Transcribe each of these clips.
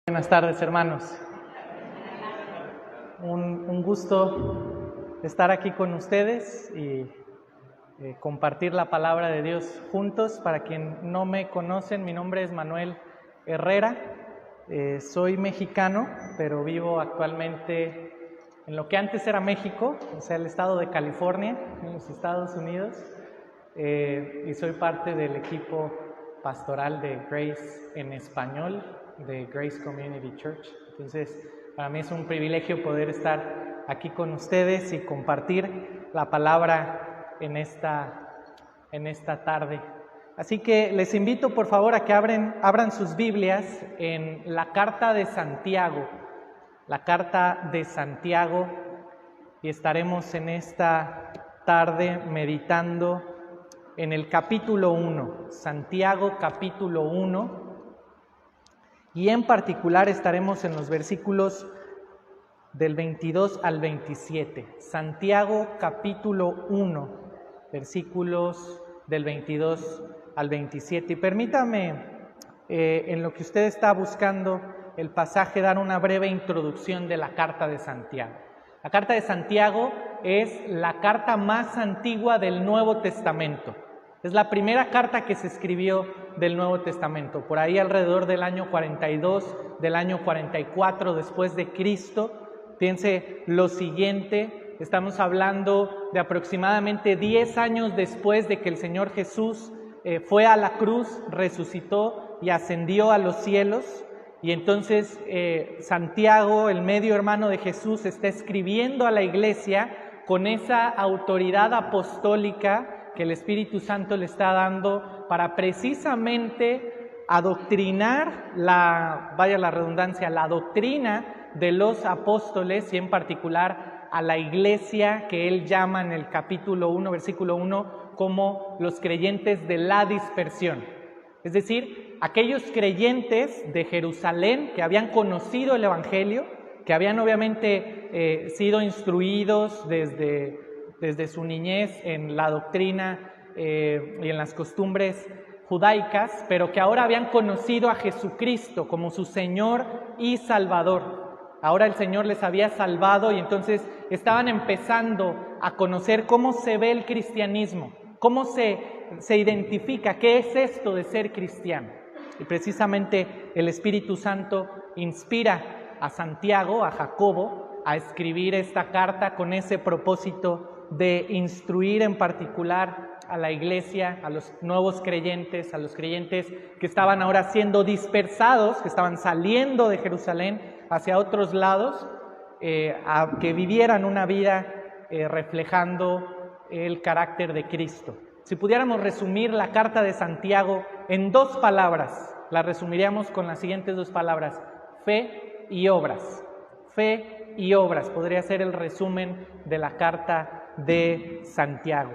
Buenas tardes, hermanos. Un gusto estar aquí con ustedes y compartir la palabra de Dios juntos. Para quien no me conocen, mi nombre es Manuel Herrera. Soy mexicano, pero vivo actualmente en lo que antes era México, o sea, el estado de California, en los Estados Unidos. Y soy parte del equipo pastoral de Grace en español, de Grace Community Church. Entonces, para mí es un privilegio poder estar aquí con ustedes y compartir la palabra en esta tarde. Así que les invito por favor a que abran sus Biblias en la carta de Santiago, y estaremos en esta tarde meditando en el capítulo 1, Santiago capítulo 1, y en particular estaremos en los versículos del 22 al 27. Santiago capítulo 1, versículos del 22 al 27. Y permítame, en lo que usted está buscando el pasaje, dar una breve introducción de la carta de Santiago. La carta de Santiago es la carta más antigua del Nuevo Testamento. Es la primera carta que se escribió del Nuevo Testamento, por ahí alrededor del año 42, del año 44 después de Cristo. Fíjense lo siguiente, estamos hablando de aproximadamente 10 años después de que el Señor Jesús fue a la cruz, resucitó y ascendió a los cielos. Y entonces Santiago, el medio hermano de Jesús, está escribiendo a la iglesia con esa autoridad apostólica que el Espíritu Santo le está dando para precisamente adoctrinar la doctrina de los apóstoles, y en particular a la iglesia que él llama en el capítulo 1, versículo 1, como los creyentes de la dispersión. Es decir, aquellos creyentes de Jerusalén que habían conocido el Evangelio, que habían obviamente sido instruidos desde su niñez en la doctrina y en las costumbres judaicas, pero que ahora habían conocido a Jesucristo como su Señor y Salvador. Ahora el Señor les había salvado y entonces estaban empezando a conocer cómo se ve el cristianismo, cómo se identifica, qué es esto de ser cristiano. Y precisamente el Espíritu Santo inspira a Santiago, a Jacobo, a escribir esta carta con ese propósito de instruir en particular a la iglesia, a los nuevos creyentes, a los creyentes que estaban ahora siendo dispersados, que estaban saliendo de Jerusalén hacia otros lados, a que vivieran una vida reflejando el carácter de Cristo. Si pudiéramos resumir la carta de Santiago en 2 palabras, la resumiríamos con las siguientes 2 palabras: fe y obras. Fe y obras podría ser el resumen de la carta de Santiago.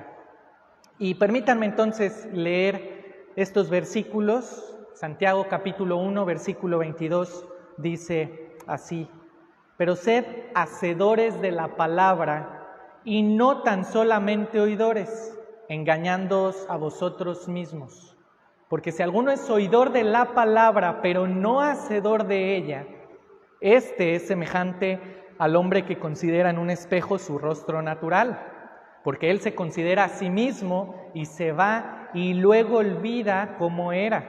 Y permítanme entonces leer estos versículos. Santiago capítulo 1, versículo 22 dice así: pero sed hacedores de la palabra y no tan solamente oidores, engañándoos a vosotros mismos. Porque si alguno es oidor de la palabra, pero no hacedor de ella, este es semejante al hombre que considera en un espejo su rostro natural, porque él se considera a sí mismo y se va y luego olvida cómo era.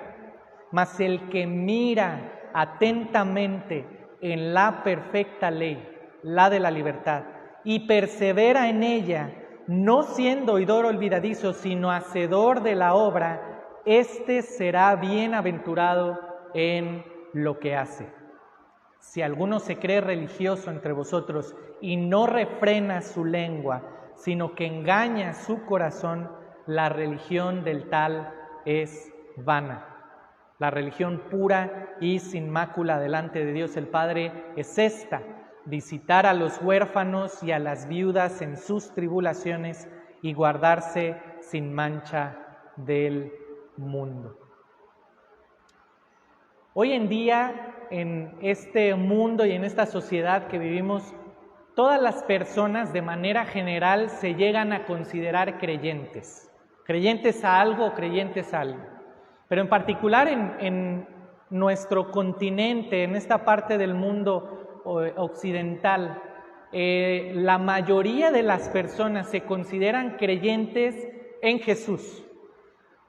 Mas el que mira atentamente en la perfecta ley, la de la libertad, y persevera en ella, no siendo oidor olvidadizo, sino hacedor de la obra, éste será bienaventurado en lo que hace. Si alguno se cree religioso entre vosotros y no refrena su lengua, sino que engaña su corazón, la religión del tal es vana. La religión pura y sin mácula delante de Dios el Padre es esta: visitar a los huérfanos y a las viudas en sus tribulaciones y guardarse sin mancha del mundo. Hoy en día, en este mundo y en esta sociedad que vivimos, todas las personas de manera general se llegan a considerar creyentes a algo o creyentes a algo. Pero en particular en nuestro continente, en esta parte del mundo occidental, la mayoría de las personas se consideran creyentes en Jesús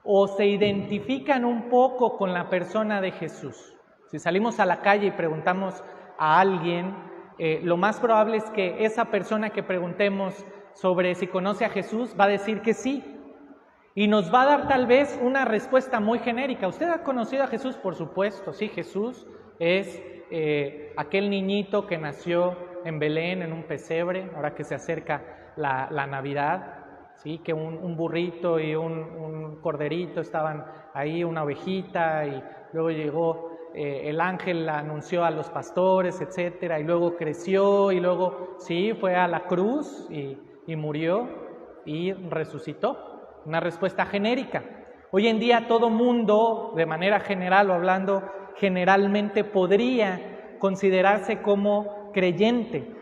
o se identifican un poco con la persona de Jesús. Si salimos a la calle y preguntamos a alguien, lo más probable es que esa persona que preguntemos sobre si conoce a Jesús va a decir que sí. Y nos va a dar tal vez una respuesta muy genérica. ¿Usted ha conocido a Jesús? Por supuesto, sí, Jesús es aquel niñito que nació en Belén, en un pesebre, ahora que se acerca la Navidad, ¿sí? Que un burrito y un corderito estaban ahí, una ovejita, y luego llegó el ángel, anunció a los pastores, etcétera, y luego creció, y luego, sí, fue a la cruz y murió y resucitó. Una respuesta genérica. Hoy en día todo mundo, de manera general o hablando generalmente, podría considerarse como creyente.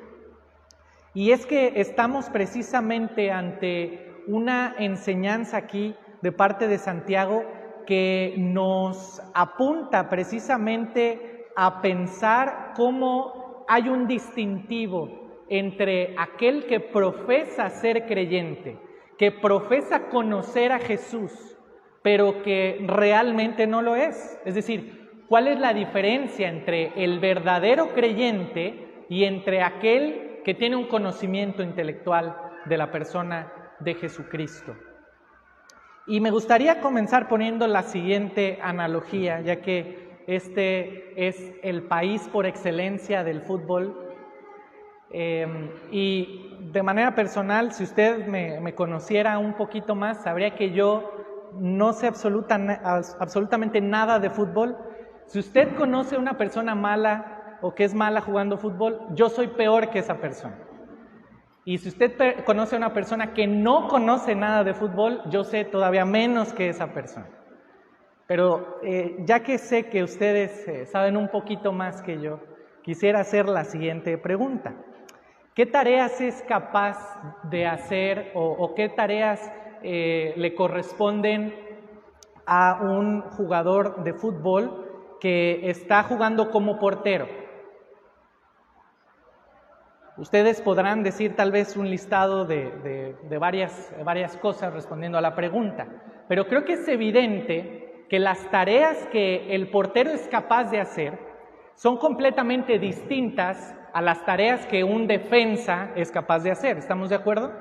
Y es que estamos precisamente ante una enseñanza aquí de parte de Santiago que nos apunta precisamente a pensar cómo hay un distintivo entre aquel que profesa ser creyente, que profesa conocer a Jesús, pero que realmente no lo es. Es decir, ¿cuál es la diferencia entre el verdadero creyente y entre aquel que tiene un conocimiento intelectual de la persona de Jesucristo? Y me gustaría comenzar poniendo la siguiente analogía, ya que este es el país por excelencia del fútbol. Y de manera personal, si usted me conociera un poquito más, sabría que yo no sé absolutamente nada de fútbol. Si usted conoce a una persona mala o que es mala jugando fútbol, yo soy peor que esa persona. Y si usted conoce a una persona que no conoce nada de fútbol, yo sé todavía menos que esa persona. Pero ya que sé que ustedes saben un poquito más que yo, quisiera hacer la siguiente pregunta. ¿Qué tareas es capaz de hacer o qué tareas le corresponden a un jugador de fútbol que está jugando como portero? Ustedes podrán decir tal vez un listado de varias cosas respondiendo a la pregunta, pero creo que es evidente que las tareas que el portero es capaz de hacer son completamente distintas a las tareas que un defensa es capaz de hacer. ¿Estamos de acuerdo?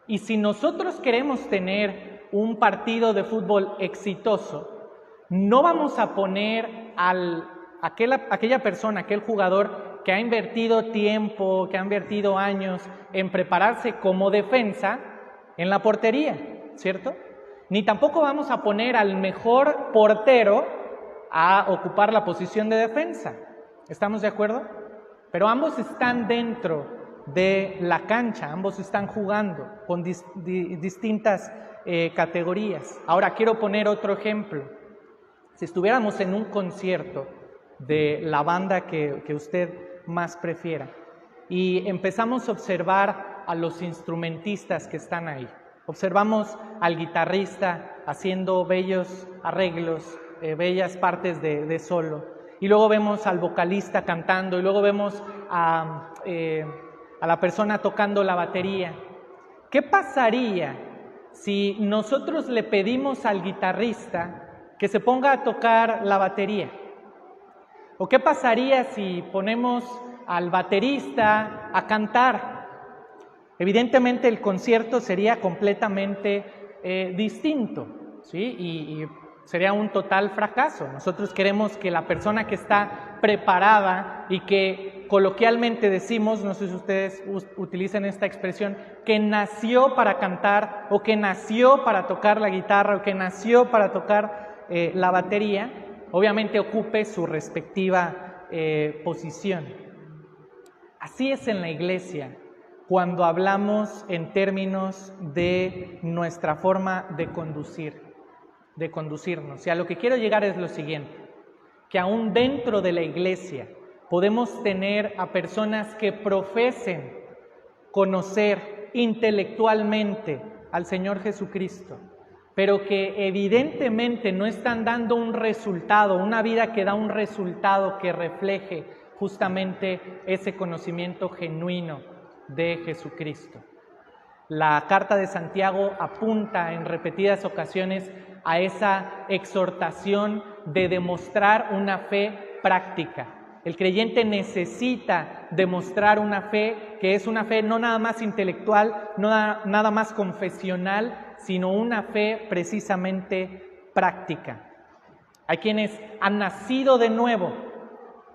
Y si nosotros queremos tener un partido de fútbol exitoso, no vamos a poner aquella persona, aquel jugador que ha invertido tiempo, que ha invertido años en prepararse como defensa en la portería, ¿cierto? Ni tampoco vamos a poner al mejor portero a ocupar la posición de defensa. ¿Estamos de acuerdo? Pero ambos están dentro de la cancha, ambos están jugando con distintas categorías. Ahora quiero poner otro ejemplo. Si estuviéramos en un concierto de la banda que usted más prefiera y empezamos a observar a los instrumentistas que están ahí, observamos al guitarrista haciendo bellos arreglos, bellas partes de solo, y luego vemos al vocalista cantando, y luego vemos a la persona tocando la batería. ¿Qué pasaría si nosotros le pedimos al guitarrista que se ponga a tocar la batería? ¿O qué pasaría si ponemos al baterista a cantar? Evidentemente el concierto sería completamente distinto, ¿sí? Y sería un total fracaso. Nosotros queremos que la persona que está preparada y que coloquialmente decimos, no sé si ustedes utilizan esta expresión, que nació para cantar o que nació para tocar la guitarra o que nació para tocar la batería, obviamente ocupe su respectiva posición. Así es en la iglesia cuando hablamos en términos de nuestra forma de conducirnos. Y a lo que quiero llegar es lo siguiente, que aún dentro de la iglesia podemos tener a personas que profesen conocer intelectualmente al Señor Jesucristo, pero que evidentemente no están dando un resultado, una vida que da un resultado que refleje justamente ese conocimiento genuino de Jesucristo. La carta de Santiago apunta en repetidas ocasiones a esa exhortación de demostrar una fe práctica. El creyente necesita demostrar una fe que es una fe no nada más intelectual, no nada más confesional, sino una fe precisamente práctica. Hay quienes han nacido de nuevo,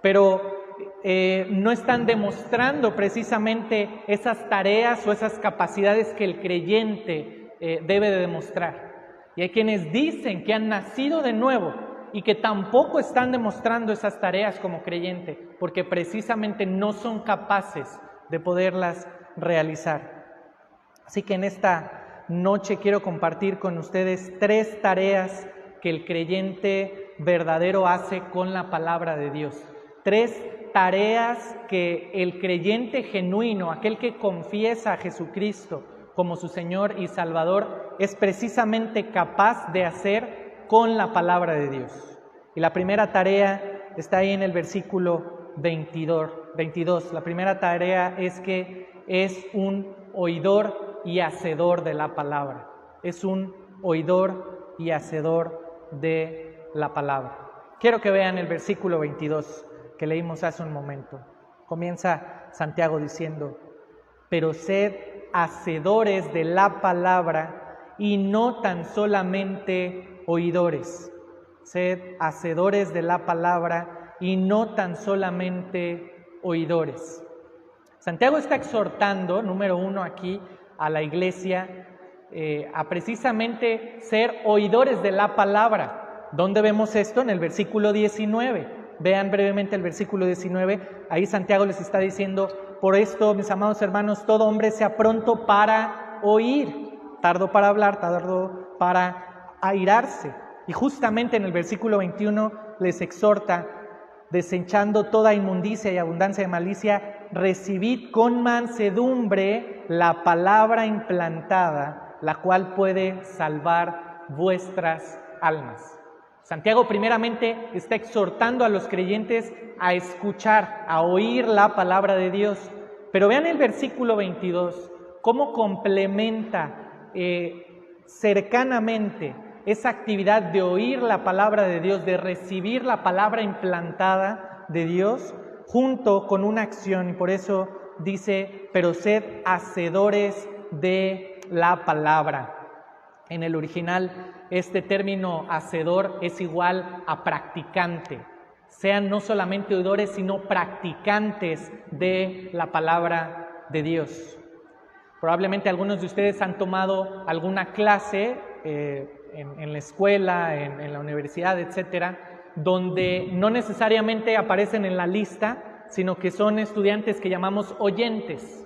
pero no están demostrando precisamente esas tareas o esas capacidades que el creyente debe de demostrar. Y hay quienes dicen que han nacido de nuevo y que tampoco están demostrando esas tareas como creyente, porque precisamente no son capaces de poderlas realizar. Así que en esta noche quiero compartir con ustedes 3 tareas que el creyente verdadero hace con la palabra de Dios. 3 tareas que el creyente genuino, aquel que confiesa a Jesucristo como su Señor y Salvador, es precisamente capaz de hacer con la palabra de Dios. Y la primera tarea está ahí en el versículo 22. La primera tarea es que es un oidor y hacedor de la palabra. Es un oidor y hacedor de la palabra. Quiero que vean el versículo 22 que leímos hace un momento. Comienza Santiago diciendo: pero sed hacedores de la palabra y no tan solamente oidores. Sed hacedores de la palabra y no tan solamente oidores. Santiago está exhortando, número 1 aquí, a la iglesia a precisamente ser oidores de la palabra. ¿Dónde vemos esto? En el versículo 19. Vean brevemente el versículo 19. Ahí Santiago les está diciendo: por esto, mis amados hermanos, todo hombre sea pronto para oír, tardo para hablar, tardo para airarse. Y justamente en el versículo 21 les exhorta: desechando toda inmundicia y abundancia de malicia, recibid con mansedumbre la palabra implantada, la cual puede salvar vuestras almas. Santiago primeramente está exhortando a los creyentes a escuchar, a oír la palabra de Dios. Pero vean el versículo 22, cómo complementa cercanamente esa actividad de oír la palabra de Dios, de recibir la palabra implantada de Dios, junto con una acción. Y por eso dice: pero sed hacedores de la palabra. En el original, este término hacedor es igual a practicante. Sean no solamente oidores, sino practicantes de la palabra de Dios. Probablemente algunos de ustedes han tomado alguna clase en la escuela, en la universidad, etcétera, donde no necesariamente aparecen en la lista, sino que son estudiantes que llamamos oyentes.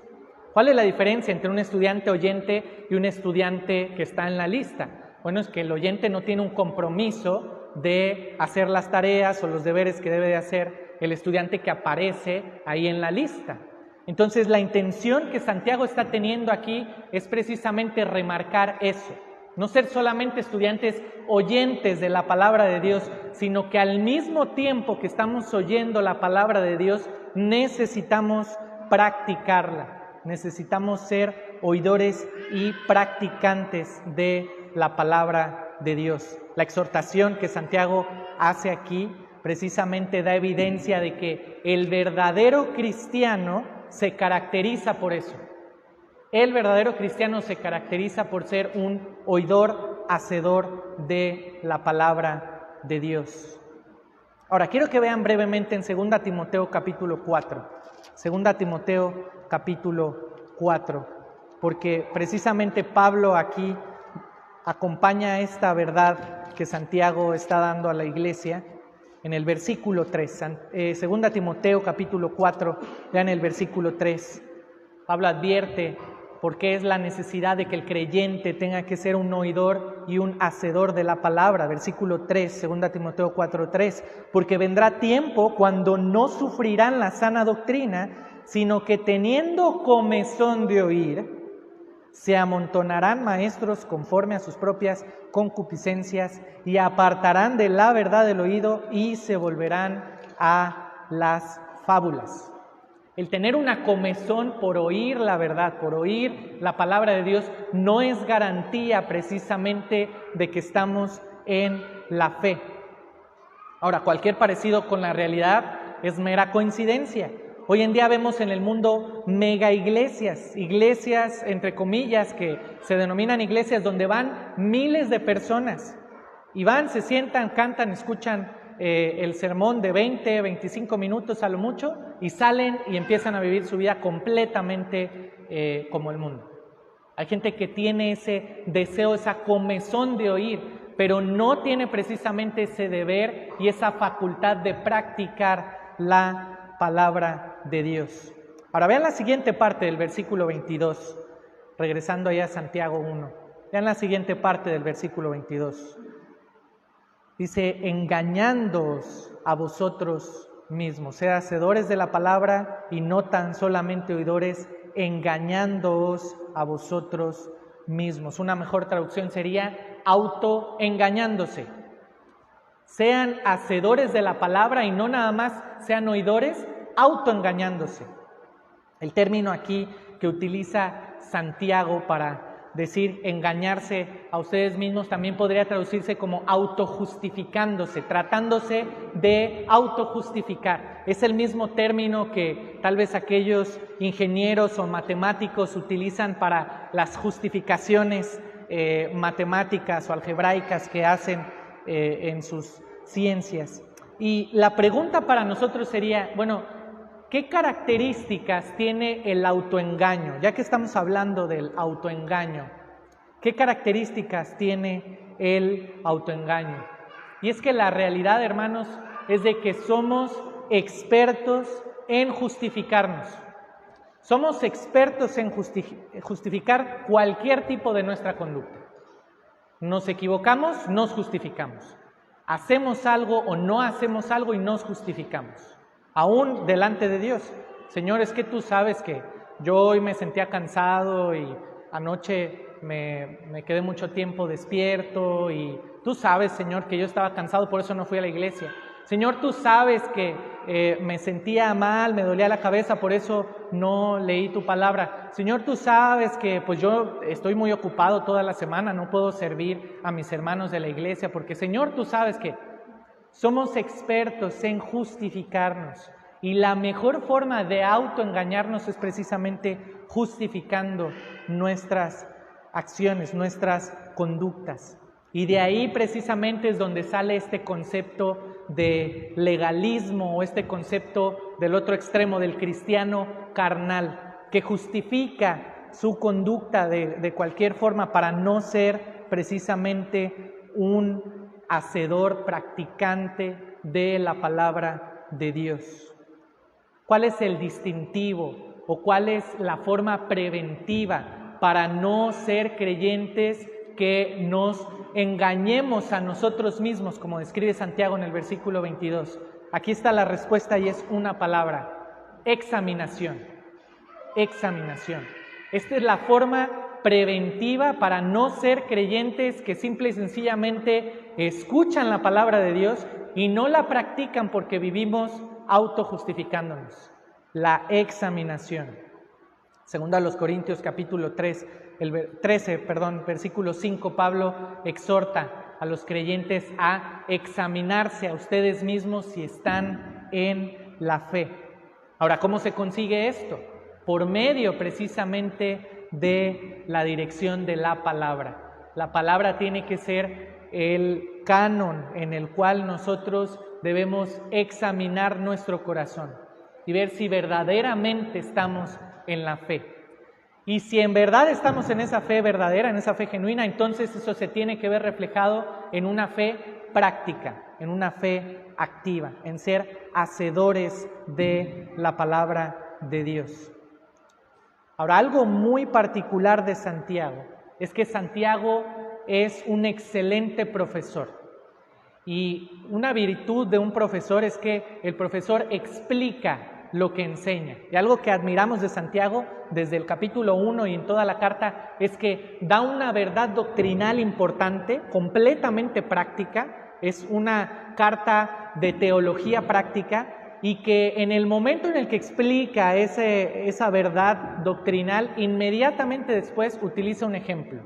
¿Cuál es la diferencia entre un estudiante oyente y un estudiante que está en la lista? Bueno, es que el oyente no tiene un compromiso de hacer las tareas o los deberes que debe de hacer el estudiante que aparece ahí en la lista. Entonces, la intención que Santiago está teniendo aquí es precisamente remarcar eso. No ser solamente estudiantes oyentes de la palabra de Dios, sino que al mismo tiempo que estamos oyendo la palabra de Dios, necesitamos practicarla. Necesitamos ser oidores y practicantes de la palabra de Dios. La exhortación que Santiago hace aquí precisamente da evidencia de que el verdadero cristiano se caracteriza por eso. El verdadero cristiano se caracteriza por ser un oidor, hacedor de la palabra de Dios. Ahora, quiero que vean brevemente en 2 Timoteo capítulo 4. 2 Timoteo capítulo 4, porque precisamente Pablo aquí acompaña esta verdad que Santiago está dando a la iglesia en el versículo 3. 2 Timoteo capítulo 4, vean el versículo 3. Pablo advierte por qué es la necesidad de que el creyente tenga que ser un oidor y un hacedor de la palabra. Versículo 3, 2 Timoteo 4, 3. Porque vendrá tiempo cuando no sufrirán la sana doctrina, sino que teniendo comezón de oír, Se amontonarán maestros conforme a sus propias concupiscencias y apartarán de la verdad el oído y se volverán a las fábulas. El tener una comezón por oír la verdad, por oír la palabra de Dios, no es garantía precisamente de que estamos en la fe. Ahora, cualquier parecido con la realidad es mera coincidencia. Hoy en día vemos en el mundo mega iglesias, entre comillas, que se denominan iglesias donde van miles de personas. Y van, se sientan, cantan, escuchan el sermón de 20, 25 minutos a lo mucho y salen y empiezan a vivir su vida completamente como el mundo. Hay gente que tiene ese deseo, esa comezón de oír, pero no tiene precisamente ese deber y esa facultad de practicar la palabra de Dios. Ahora vean la siguiente parte del versículo 22, regresando allá a Santiago 1. Vean la siguiente parte del versículo 22. Dice, engañándoos a vosotros mismos, sed hacedores de la palabra y no tan solamente oidores, engañándoos a vosotros mismos. Una mejor traducción sería autoengañándose. Sean hacedores de la palabra y no nada más sean oidores, autoengañándose. El término aquí que utiliza Santiago para decir engañarse a ustedes mismos también podría traducirse como autojustificándose, tratándose de autojustificar. Es el mismo término que tal vez aquellos ingenieros o matemáticos utilizan para las justificaciones matemáticas o algebraicas que hacen en sus ciencias. Y la pregunta para nosotros sería, bueno, ¿qué características tiene el autoengaño? Ya que estamos hablando del autoengaño, ¿qué características tiene el autoengaño? Y es que la realidad, hermanos, es de que somos expertos en justificarnos. Somos expertos en justificar cualquier tipo de nuestra conducta. Nos equivocamos, nos justificamos. Hacemos algo o no hacemos algo y nos justificamos. Aún delante de Dios. Señor, es que tú sabes que yo hoy me sentía cansado y anoche me quedé mucho tiempo despierto y tú sabes, Señor, que yo estaba cansado, por eso no fui a la iglesia. Señor, tú sabes que me sentía mal, me dolía la cabeza, por eso no leí tu palabra. Señor, tú sabes que pues yo estoy muy ocupado toda la semana, no puedo servir a mis hermanos de la iglesia, porque Señor, tú sabes que somos expertos en justificarnos y la mejor forma de autoengañarnos es precisamente justificando nuestras acciones, nuestras conductas. Y de ahí precisamente es donde sale este concepto de legalismo o este concepto del otro extremo del cristiano carnal, que justifica su conducta de cualquier forma para no ser precisamente un hacedor, practicante de la palabra de Dios. ¿Cuál es el distintivo o cuál es la forma preventiva para no ser creyentes que nos engañemos a nosotros mismos, como describe Santiago en el versículo 22? Aquí está la respuesta y es una palabra: examinación. Examinación. Esta es la forma preventiva para no ser creyentes que simple y sencillamente escuchan la palabra de Dios y no la practican porque vivimos autojustificándonos. La examinación. Segunda a los Corintios capítulo 13, versículo 5, Pablo exhorta a los creyentes a examinarse a ustedes mismos si están en la fe. Ahora, ¿cómo se consigue esto? Por medio precisamente de la dirección de la palabra. La palabra tiene que ser el canon en el cual nosotros debemos examinar nuestro corazón y ver si verdaderamente estamos en la fe. Y si en verdad estamos en esa fe verdadera, en esa fe genuina, entonces eso se tiene que ver reflejado en una fe práctica, en una fe activa, en ser hacedores de la palabra de Dios. Ahora, algo muy particular de Santiago es que Santiago es un excelente profesor. Y una virtud de un profesor es que el profesor explica lo que enseña. Y algo que admiramos de Santiago desde el capítulo 1 y en toda la carta es que da una verdad doctrinal importante, completamente práctica. Es una carta de teología práctica y que en el momento en el que explica esa verdad doctrinal, inmediatamente después utiliza un ejemplo.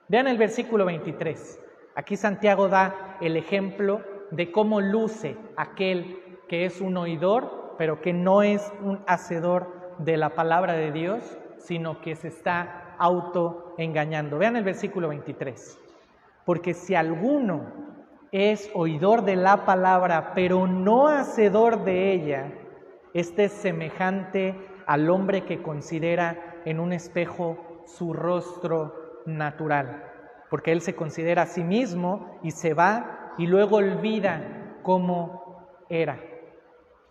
Vean el versículo 23. Aquí Santiago da el ejemplo de cómo luce aquel que es un oidor, pero que no es un hacedor de la palabra de Dios, sino que se está autoengañando. Vean el versículo 23. Porque si alguno es oidor de la palabra, pero no hacedor de ella, este es semejante al hombre que considera en un espejo su rostro natural, porque él se considera a sí mismo y se va y luego olvida cómo era.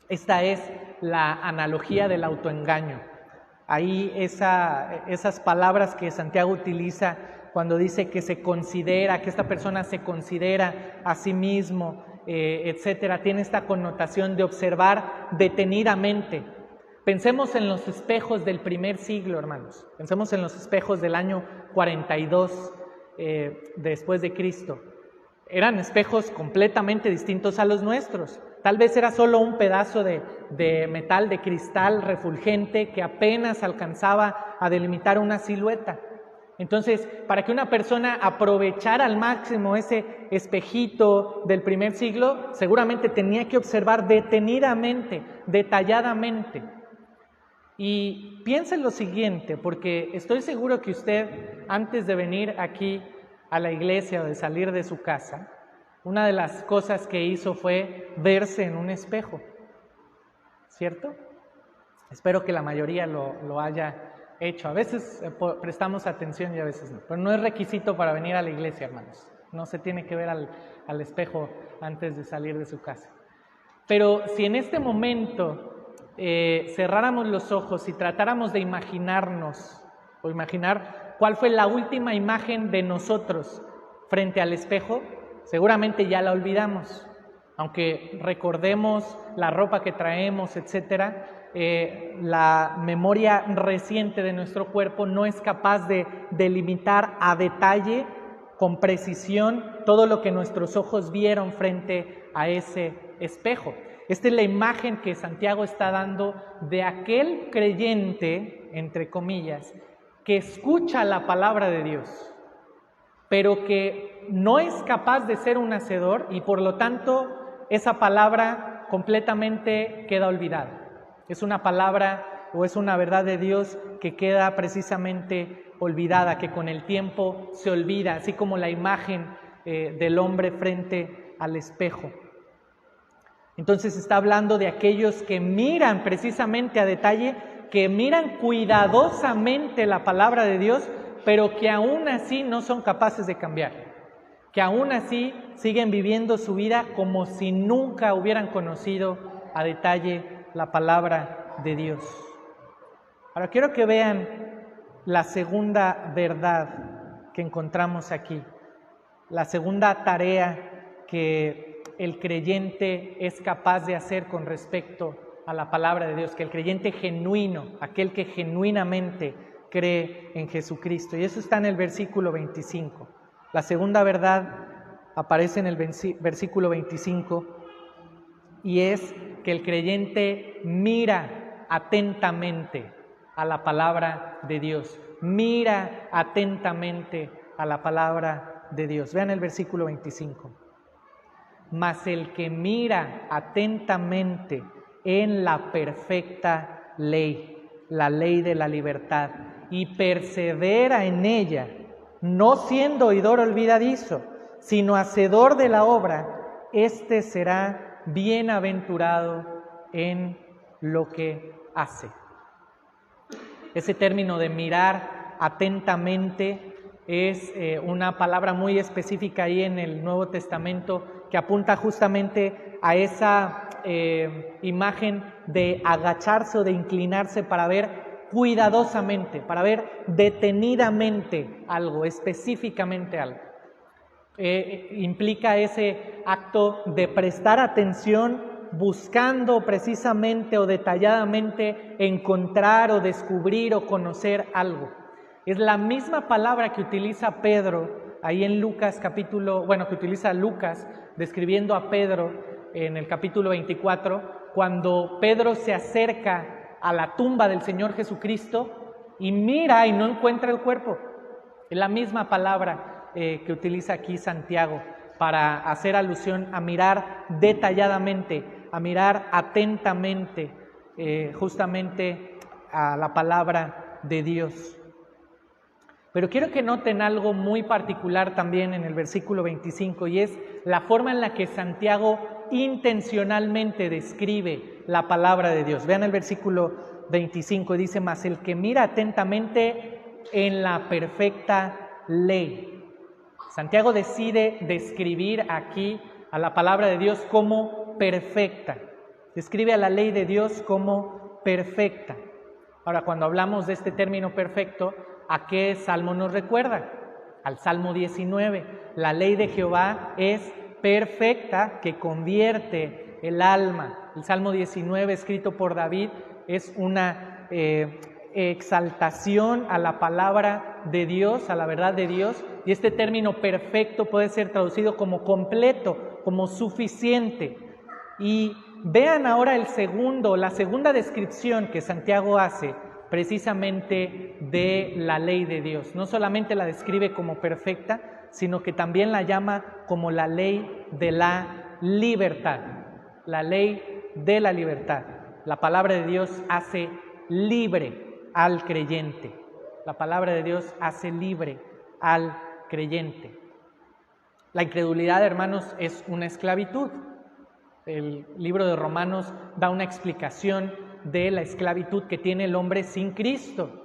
Esta es la analogía del autoengaño. Ahí esas palabras que Santiago utiliza cuando dice que se considera, que esta persona se considera a sí mismo, etcétera, tiene esta connotación de observar detenidamente. Pensemos en los espejos del primer siglo, hermanos. Pensemos en los espejos del año 42 después de Cristo. Eran espejos completamente distintos a los nuestros. Tal vez era solo un pedazo de metal, de cristal refulgente que apenas alcanzaba a delimitar una silueta. Entonces, para que una persona aprovechara al máximo ese espejito del primer siglo, seguramente tenía que observar detenidamente, detalladamente. Y piensa en lo siguiente, porque estoy seguro que usted, antes de venir aquí a la iglesia o de salir de su casa, una de las cosas que hizo fue verse en un espejo, ¿cierto? Espero que la mayoría lo haya hecho. A veces prestamos atención y a veces no, pero no es requisito para venir a la iglesia, hermanos. No se tiene que ver al espejo antes de salir de su casa. Pero si en este momento cerráramos los ojos y tratáramos de imaginarnos o imaginar cuál fue la última imagen de nosotros frente al espejo, seguramente ya la olvidamos. Aunque recordemos la ropa que traemos, etcétera, la memoria reciente de nuestro cuerpo no es capaz de delimitar a detalle, con precisión, todo lo que nuestros ojos vieron frente a ese espejo. Esta es la imagen que Santiago está dando de aquel creyente, entre comillas, que escucha la palabra de Dios, pero que no es capaz de ser un hacedor y por lo tanto esa palabra completamente queda olvidada. Es una palabra o es una verdad de Dios que queda precisamente olvidada, que con el tiempo se olvida, así como la imagen del hombre frente al espejo. Entonces está hablando de aquellos que miran precisamente a detalle, que miran cuidadosamente la palabra de Dios, pero que aún así no son capaces de cambiar, que aún así siguen viviendo su vida como si nunca hubieran conocido a detalle la palabra de Dios. Ahora quiero que vean la segunda verdad que encontramos aquí, la segunda tarea que el creyente es capaz de hacer con respecto a la palabra de Dios, que el creyente genuino, aquel que genuinamente cree en Jesucristo. Y eso está en el versículo 25. La segunda verdad aparece en el versículo 25 y es que el creyente mira atentamente a la palabra de Dios. Mira atentamente a la palabra de Dios. Vean el versículo 25. Mas el que mira atentamente en la perfecta ley, la ley de la libertad, y persevera en ella, no siendo oidor olvidadizo, sino hacedor de la obra, éste será bienaventurado en lo que hace. Ese término de mirar atentamente es una palabra muy específica ahí en el Nuevo Testamento que apunta justamente a esa imagen de agacharse o de inclinarse para ver cuidadosamente, para ver detenidamente algo, específicamente algo. Implica ese acto de prestar atención buscando precisamente o detalladamente encontrar o descubrir o conocer algo. Es la misma palabra que utiliza Pedro ahí en Lucas que utiliza Lucas describiendo a Pedro en el capítulo 24, cuando Pedro se acerca a la tumba del Señor Jesucristo y mira y no encuentra el cuerpo. Es la misma palabra que utiliza aquí Santiago para hacer alusión a mirar detalladamente, a mirar atentamente justamente a la palabra de Dios. Pero quiero que noten algo muy particular también en el versículo 25, y es la forma en la que Santiago intencionalmente describe la palabra de Dios. Vean el versículo 25, dice: mas el que mira atentamente en la perfecta ley. Santiago decide describir aquí a la palabra de Dios como perfecta. Describe a la ley de Dios como perfecta. Ahora, cuando hablamos de este término perfecto, ¿a qué salmo nos recuerda? Al Salmo 19. La ley de Jehová es perfecta, que convierte el alma. El Salmo 19, escrito por David, es una exaltación a la palabra de Dios, a la verdad de Dios. Y este término perfecto puede ser traducido como completo, como suficiente. Y vean ahora la segunda descripción que Santiago hace precisamente de la ley de Dios. No solamente la describe como perfecta, sino que también la llama como la ley de la libertad. La ley de la libertad. La palabra de Dios hace libre al creyente. La palabra de Dios hace libre al creyente. La incredulidad, hermanos, es una esclavitud. El libro de Romanos da una explicación de la esclavitud que tiene el hombre sin Cristo,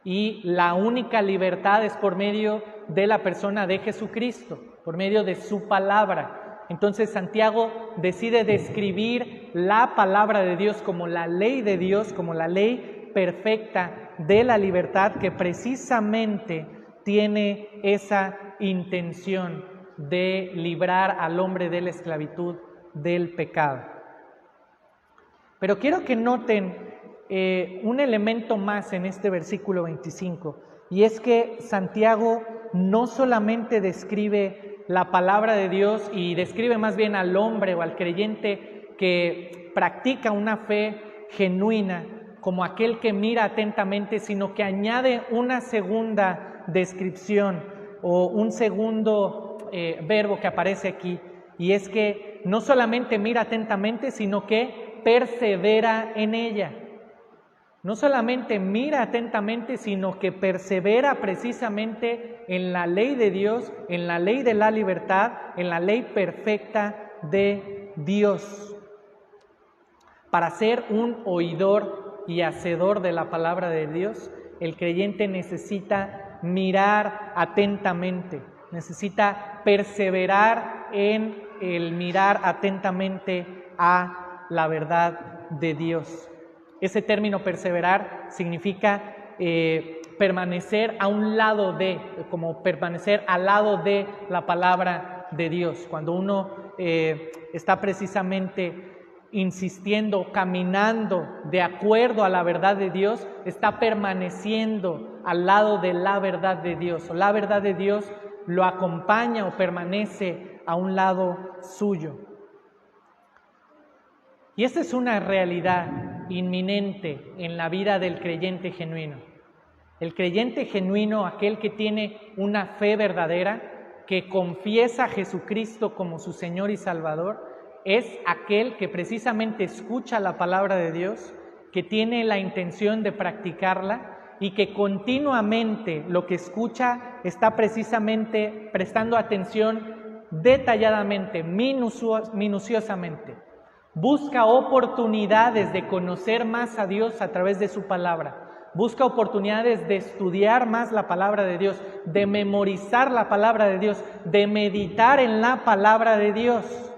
y la única libertad es por medio de la persona de Jesucristo, por medio de su palabra. Entonces Santiago decide describir la palabra de Dios como la ley de Dios, como la ley perfecta de la libertad, que precisamente tiene esa intención de librar al hombre de la esclavitud del pecado. Pero quiero que noten un elemento más en este versículo 25, y es que Santiago no solamente describe la palabra de Dios y describe más bien al hombre o al creyente que practica una fe genuina como aquel que mira atentamente, sino que añade una segunda descripción o un segundo verbo que aparece aquí, y es que no solamente mira atentamente, sino que persevera en ella. No solamente mira atentamente, sino que persevera precisamente en la ley de Dios, en la ley de la libertad, en la ley perfecta de Dios. Para ser un oidor y hacedor de la palabra de Dios, el creyente necesita mirar atentamente, necesita perseverar en el mirar atentamente a la verdad de Dios. Ese término perseverar significa permanecer a un lado de, como permanecer al lado de la palabra de Dios. Cuando uno está precisamente insistiendo, caminando de acuerdo a la verdad de Dios, está permaneciendo al lado de la verdad de Dios, o la verdad de Dios lo acompaña o permanece a un lado suyo. Y esta es una realidad inminente en la vida del creyente genuino. El creyente genuino, aquel que tiene una fe verdadera, que confiesa a Jesucristo como su Señor y Salvador, es aquel que precisamente escucha la palabra de Dios, que tiene la intención de practicarla y que continuamente lo que escucha está precisamente prestando atención detalladamente, minuciosamente. Busca oportunidades de conocer más a Dios a través de su palabra. Busca oportunidades de estudiar más la palabra de Dios, de memorizar la palabra de Dios, de meditar en la palabra de Dios.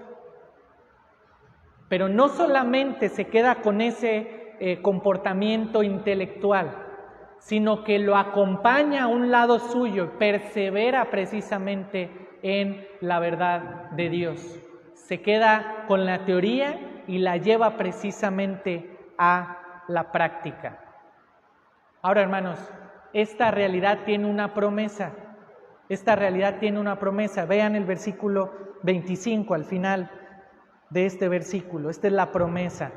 Pero no solamente se queda con ese comportamiento intelectual, sino que lo acompaña a un lado suyo, persevera precisamente en la verdad de Dios. Se queda con la teoría y la lleva precisamente a la práctica. Ahora, hermanos, esta realidad tiene una promesa. Esta realidad tiene una promesa. Vean el versículo 25 al final de este versículo. Esta es la promesa.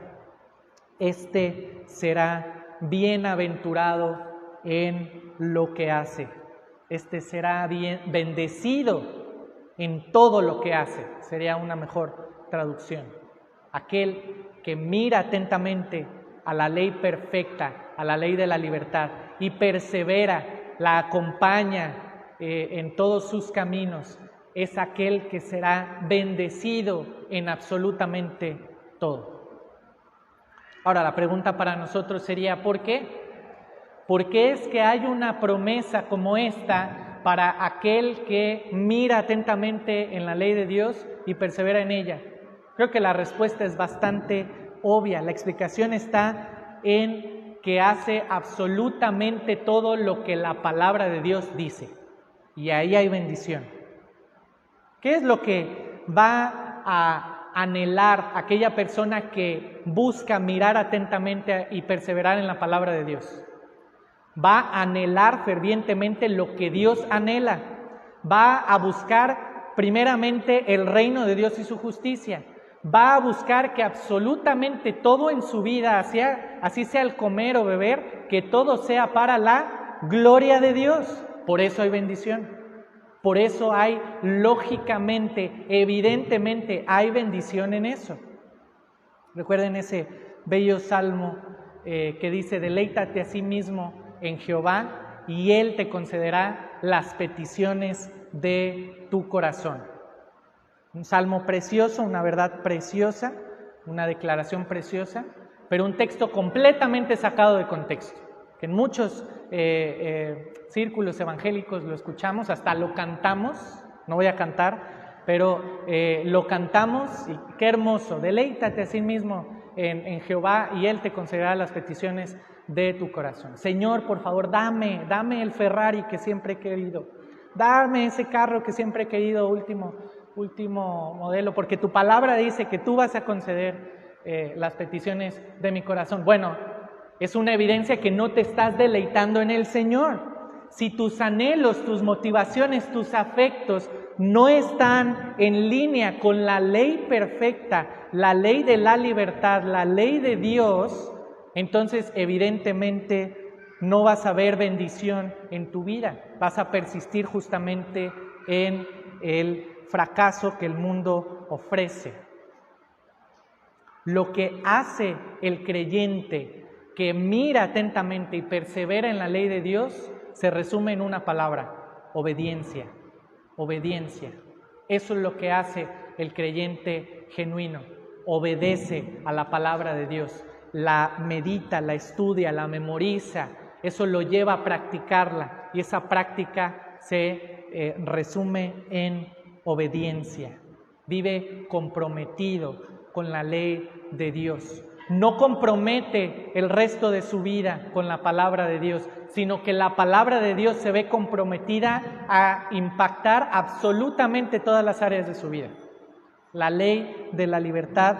Este será bienaventurado en lo que hace. Este será bendecido en todo lo que hace. Sería una mejor traducción. Aquel que mira atentamente a la ley perfecta, a la ley de la libertad, y persevera, la acompaña en todos sus caminos, es aquel que será bendecido en absolutamente todo. Ahora, la pregunta para nosotros sería, ¿por qué? ¿Por qué es que hay una promesa como esta para aquel que mira atentamente en la ley de Dios y persevera en ella? Creo que la respuesta es bastante obvia. La explicación está en que hace absolutamente todo lo que la palabra de Dios dice. Y ahí hay bendición. ¿Qué es lo que va a anhelar aquella persona que busca mirar atentamente y perseverar en la palabra de Dios? Va a anhelar fervientemente lo que Dios anhela. Va a buscar primeramente el reino de Dios y su justicia. Va a buscar que absolutamente todo en su vida, así sea el comer o beber, que todo sea para la gloria de Dios. Por eso hay bendición. Por eso hay, lógicamente, evidentemente, hay bendición en eso. Recuerden ese bello salmo que dice: deleítate a sí mismo en Jehová y Él te concederá las peticiones de tu corazón. Un salmo precioso, una verdad preciosa, una declaración preciosa, pero un texto completamente sacado de contexto, que en muchos círculos evangélicos lo escuchamos, hasta lo cantamos, no voy a cantar, pero lo cantamos y qué hermoso: deleítate a sí mismo en Jehová y Él te concederá las peticiones de tu corazón. Señor, por favor, dame el Ferrari que siempre he querido, dame ese carro que siempre he querido, último modelo, porque tu palabra dice que tú vas a conceder las peticiones de mi corazón. Bueno, es una evidencia que no te estás deleitando en el Señor. Si tus anhelos, tus motivaciones, tus afectos no están en línea con la ley perfecta, la ley de la libertad, la ley de Dios, entonces evidentemente no vas a ver bendición en tu vida. Vas a persistir justamente en el fracaso que el mundo ofrece. Lo que hace el creyente que mira atentamente y persevera en la ley de Dios se resume en una palabra: obediencia. Obediencia. Eso es lo que hace el creyente genuino. Obedece a la palabra de Dios, la medita, la estudia, la memoriza. Eso lo lleva a practicarla y esa práctica se resume en obediencia. Vive comprometido con la ley de Dios. No compromete el resto de su vida con la palabra de Dios, sino que la palabra de Dios se ve comprometida a impactar absolutamente todas las áreas de su vida. La ley de la libertad,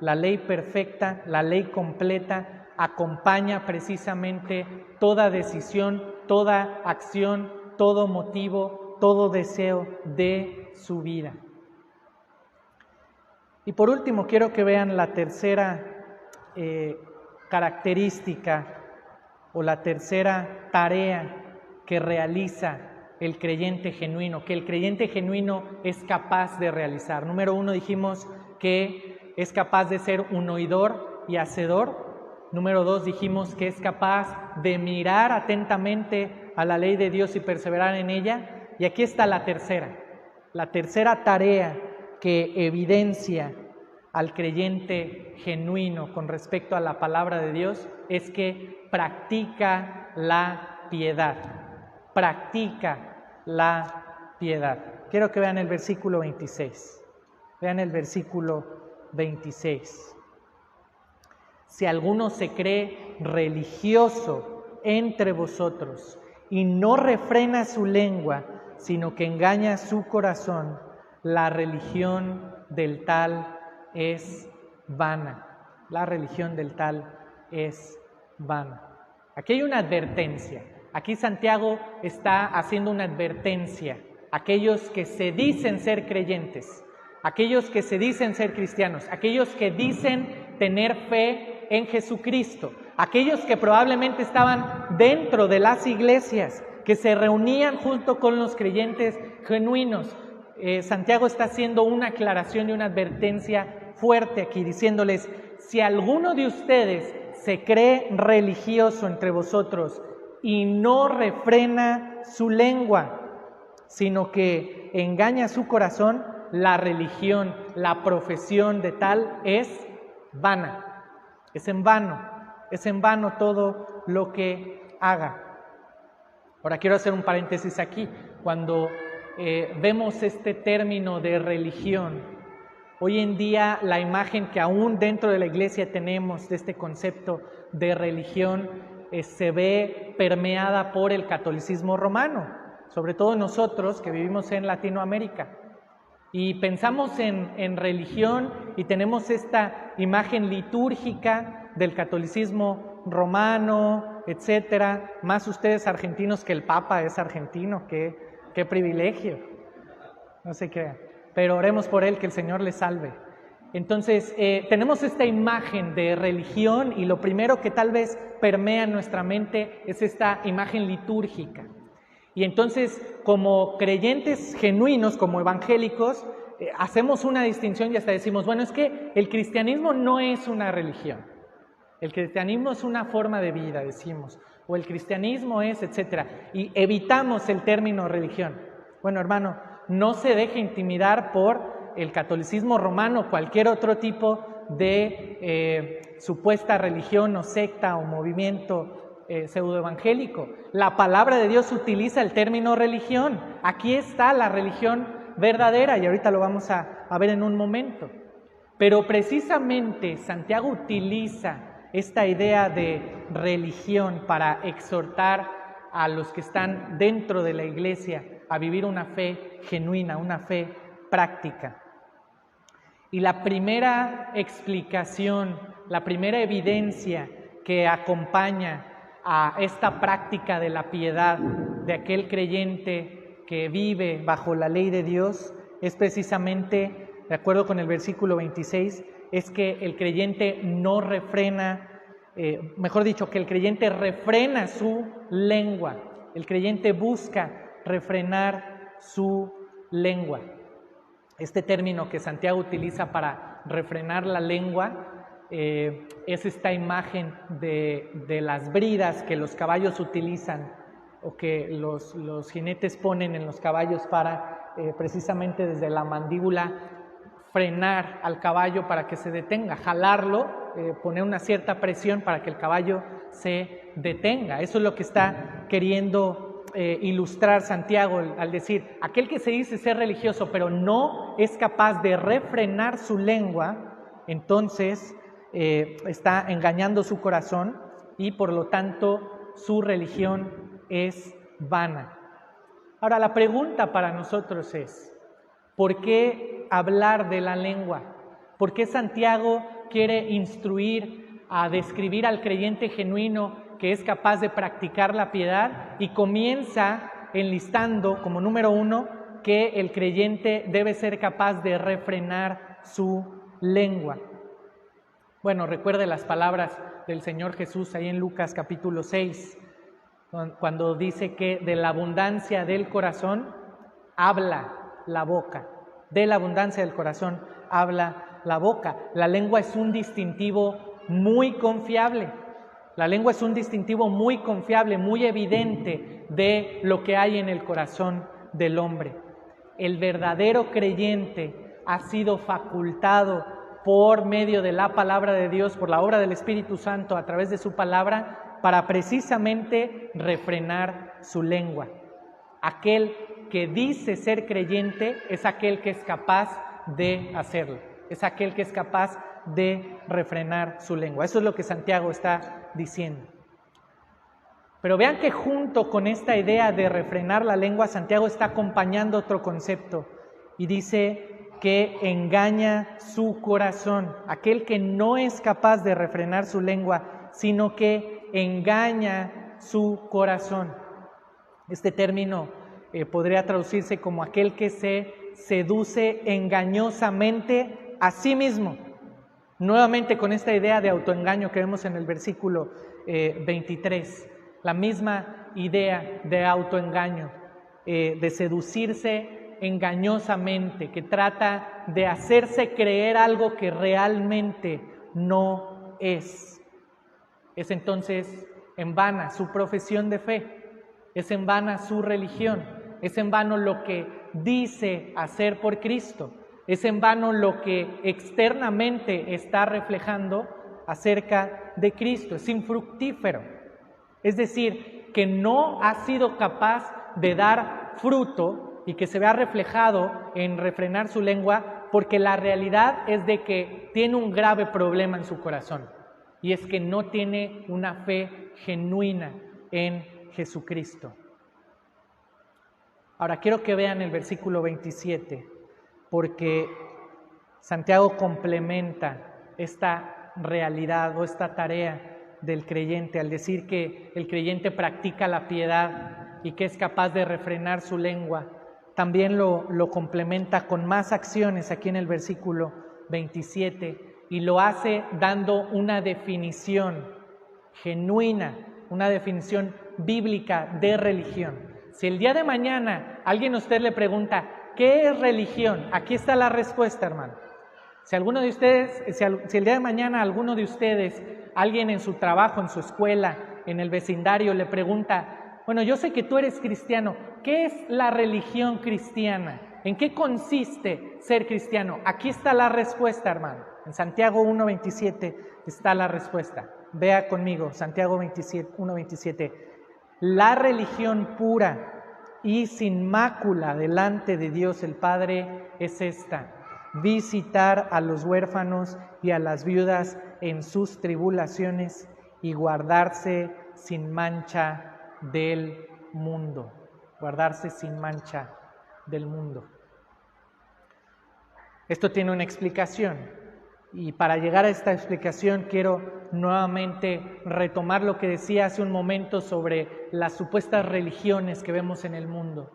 la ley perfecta, la ley completa, acompaña precisamente toda decisión, toda acción, todo motivo, todo deseo de su vida. Y por último, quiero que vean la tercera característica o la tercera tarea que realiza el creyente genuino, que el creyente genuino es capaz de realizar. Número 1, dijimos que es capaz de ser un oidor y hacedor. Número 2, dijimos que es capaz de mirar atentamente a la ley de Dios y perseverar en ella. Y aquí está la tercera tarea que evidencia al creyente genuino con respecto a la palabra de Dios, es que practica la piedad. Practica la piedad. Quiero que vean el versículo 26. Vean el versículo 26. Si alguno se cree religioso entre vosotros y no refrena su lengua, sino que engaña su corazón, la religión del tal es vana. La religión del tal es vana. Aquí hay una advertencia. Aquí Santiago está haciendo una advertencia a aquellos que se dicen ser creyentes, aquellos que se dicen ser cristianos, aquellos que dicen tener fe en Jesucristo, aquellos que probablemente estaban dentro de las iglesias, que se reunían junto con los creyentes genuinos. Santiago está haciendo una aclaración y una advertencia fuerte aquí, diciéndoles: si alguno de ustedes se cree religioso entre vosotros y no refrena su lengua, sino que engaña su corazón, la religión, la profesión de tal es vana. Es en vano todo lo que haga. Ahora quiero hacer un paréntesis aquí. Cuando vemos este término de religión, hoy en día la imagen que aún dentro de la iglesia tenemos de este concepto de religión se ve permeada por el catolicismo romano, sobre todo nosotros que vivimos en Latinoamérica. Y pensamos en religión y tenemos esta imagen litúrgica del catolicismo romano, etcétera. Más ustedes argentinos, que el Papa es argentino, qué privilegio. No se crean, pero oremos por él, que el Señor le salve. Entonces, tenemos esta imagen de religión y lo primero que tal vez permea en nuestra mente es esta imagen litúrgica. Y entonces, como creyentes genuinos, como evangélicos, hacemos una distinción y hasta decimos, bueno, es que el cristianismo no es una religión. El cristianismo es una forma de vida, decimos, o el cristianismo es, etcétera, y evitamos el término religión. Bueno, hermano, no se deje intimidar por el catolicismo romano o cualquier otro tipo de supuesta religión o secta o movimiento pseudoevangélico. La palabra de Dios utiliza el término religión. Aquí está la religión verdadera y ahorita lo vamos a ver en un momento. Pero precisamente Santiago utiliza esta idea de religión para exhortar a los que están dentro de la iglesia a vivir una fe genuina, una fe práctica. Y la primera explicación, la primera evidencia que acompaña a esta práctica de la piedad de aquel creyente que vive bajo la ley de Dios es precisamente, de acuerdo con el versículo 26, es que el creyente no refrena, mejor dicho, que el creyente refrena su lengua. El creyente busca refrenar su lengua. Este término que Santiago utiliza para refrenar la lengua es esta imagen de las bridas que los caballos utilizan o que los jinetes ponen en los caballos para precisamente desde la mandíbula frenar al caballo para que se detenga, jalarlo, poner una cierta presión para que el caballo se detenga. Eso es lo que está queriendo ilustrar Santiago al decir, aquel que se dice ser religioso pero no es capaz de refrenar su lengua, entonces está engañando su corazón y por lo tanto su religión es vana. Ahora la pregunta para nosotros es, ¿por qué hablar de la lengua? ¿Por qué Santiago quiere instruir a describir al creyente genuino que es capaz de practicar la piedad y comienza enlistando como número 1 que el creyente debe ser capaz de refrenar su lengua? Bueno, recuerde las palabras del Señor Jesús ahí en Lucas capítulo 6, cuando dice que de la abundancia del corazón habla la boca. De la abundancia del corazón habla la boca. La lengua es un distintivo muy confiable. La lengua es un distintivo muy confiable, muy evidente de lo que hay en el corazón del hombre. El verdadero creyente ha sido facultado por medio de la palabra de Dios, por la obra del Espíritu Santo a través de su palabra, para precisamente refrenar su lengua. Aquel que dice ser creyente es aquel que es capaz de hacerlo, es aquel que es capaz de refrenar su lengua. Eso es lo que Santiago está diciendo. Pero vean que junto con esta idea de refrenar la lengua, Santiago está acompañando otro concepto y dice que engaña su corazón, aquel que no es capaz de refrenar su lengua, sino que engaña su corazón. Este término podría traducirse como aquel que se seduce engañosamente a sí mismo. Nuevamente con esta idea de autoengaño que vemos en el versículo 23, la misma idea de autoengaño, de seducirse engañosamente, que trata de hacerse creer algo que realmente no es. Es entonces en vana su profesión de fe, es en vana su religión, es en vano lo que dice hacer por Cristo, es en vano lo que externamente está reflejando acerca de Cristo, es infructífero. Es decir, que no ha sido capaz de dar fruto y que se vea reflejado en refrenar su lengua, porque la realidad es de que tiene un grave problema en su corazón, y es que no tiene una fe genuina en Jesucristo. Ahora quiero que vean el versículo 27, porque Santiago complementa esta realidad o esta tarea del creyente al decir que el creyente practica la piedad y que es capaz de refrenar su lengua. También lo complementa con más acciones aquí en el versículo 27 y lo hace dando una definición genuina, una definición bíblica de religión. Si el día de mañana alguien a usted le pregunta, ¿qué es religión? Aquí está la respuesta, hermano. Si alguno de ustedes, si el día de mañana alguno de ustedes, alguien en su trabajo, en su escuela, en el vecindario le pregunta, bueno, yo sé que tú eres cristiano, ¿qué es la religión cristiana? ¿En qué consiste ser cristiano? Aquí está la respuesta, hermano. En Santiago 1:27 está la respuesta. Vea conmigo, Santiago 1:27. La religión pura y sin mácula delante de Dios el Padre es esta: visitar a los huérfanos y a las viudas en sus tribulaciones y guardarse sin mancha del mundo. Guardarse sin mancha del mundo. Esto tiene una explicación, y para llegar a esta explicación quiero nuevamente retomar lo que decía hace un momento sobre las supuestas religiones que vemos en el mundo.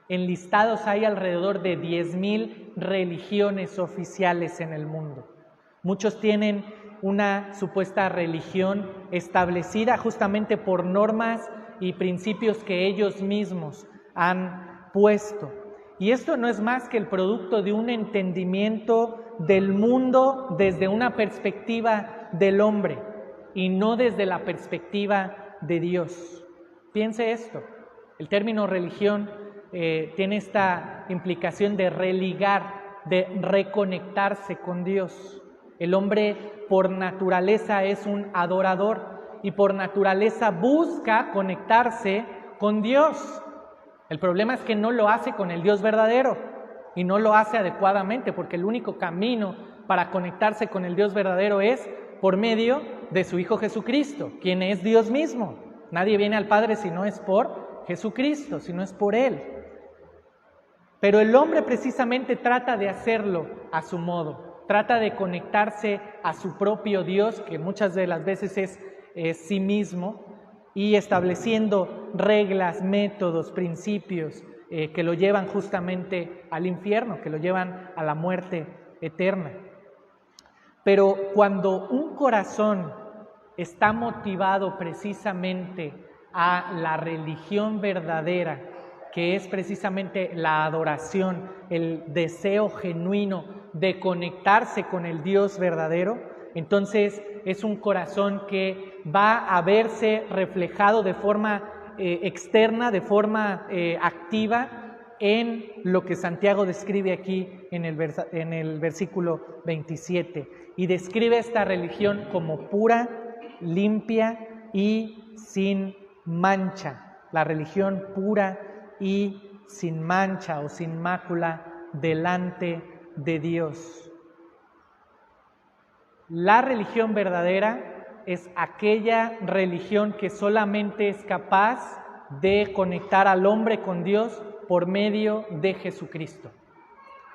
Enlistados hay alrededor de 10,000 religiones oficiales en el mundo. Muchos tienen una supuesta religión establecida justamente por normas y principios que ellos mismos han puesto. Y esto no es más que el producto de un entendimiento del mundo desde una perspectiva del hombre y no desde la perspectiva de Dios. Piense esto, el término religión tiene esta implicación de religar, de reconectarse con Dios. El hombre por naturaleza es un adorador y por naturaleza busca conectarse con Dios. El problema es que no lo hace con el Dios verdadero y no lo hace adecuadamente, porque el único camino para conectarse con el Dios verdadero es por medio de su Hijo Jesucristo, quien es Dios mismo. Nadie viene al Padre si no es por Jesucristo, si no es por Él. Pero el hombre precisamente trata de hacerlo a su modo, trata de conectarse a su propio Dios, que muchas de las veces es sí mismo, y estableciendo reglas, métodos, principios que lo llevan justamente al infierno, que lo llevan a la muerte eterna. Pero cuando un corazón está motivado precisamente a la religión verdadera, que es precisamente la adoración, el deseo genuino de conectarse con el Dios verdadero, entonces es un corazón que va a verse reflejado de forma externa, de forma activa en lo que Santiago describe aquí en el versículo 27. Y describe esta religión como pura, limpia y sin mancha. La religión pura y sin mancha o sin mácula delante de Dios. La religión verdadera es aquella religión que solamente es capaz de conectar al hombre con Dios por medio de Jesucristo.